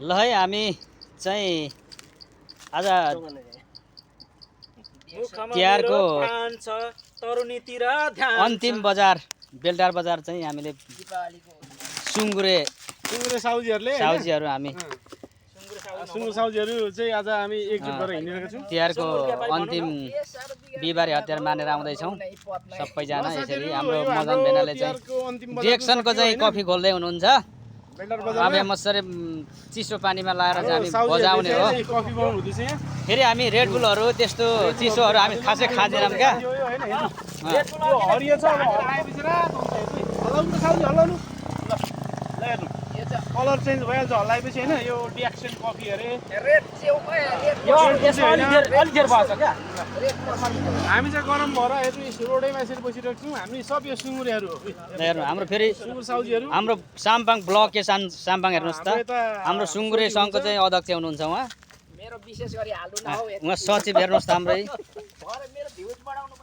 ल है हामी चाहिँ आज तिहारको अन्तिम बजार बेलटार बजार चाहिँ हामीले सुँगुरे साउजीहरू हामी सुँगुर साउजीहरू चाहिँ आज हामी एकजुट भएर हिँडिरहेका छौँ। तिहारको अन्तिम बिहिबारे हतियार मानेर आउँदैछौँ सबैजना। यसरी हाम्रो मदन भेनाले चाहिँ डिरेक्सनको चाहिँ कफी खोल्दै हुनुहुन्छ। अब मसरे चिसो पानीमा लाएर चाहिँ हामी बजाउने हो। फेरि हामी रेडबुलहरू त्यस्तो चिसोहरू हामी खासै खाँदैनौँ क्या। कलर चेन्ज भइहाल्छ हल्लाएपछि होइन। यो डिएक्सन कफी अरे हामी चाहिँ गरम भएर हेर्नु रोडैमा यसरी बसिरहेको छौँ। हामी सब यो सुँगुरेहरू हो। हेर्नु हाम्रो फेरि सुँगुर साउजीहरू हाम्रो साम्पाङ ब्लक के साम्पाङ हेर्नुहोस् त। हाम्रो सुँगुरे सङ्घको चाहिँ अध्यक्ष हुनुहुन्छ उहाँ। मेरो विशेष गरी हाल्नु न हौ उहाँ सचिव हेर्नुहोस् त हाम्रै। मेरो भ्युज बढाउनु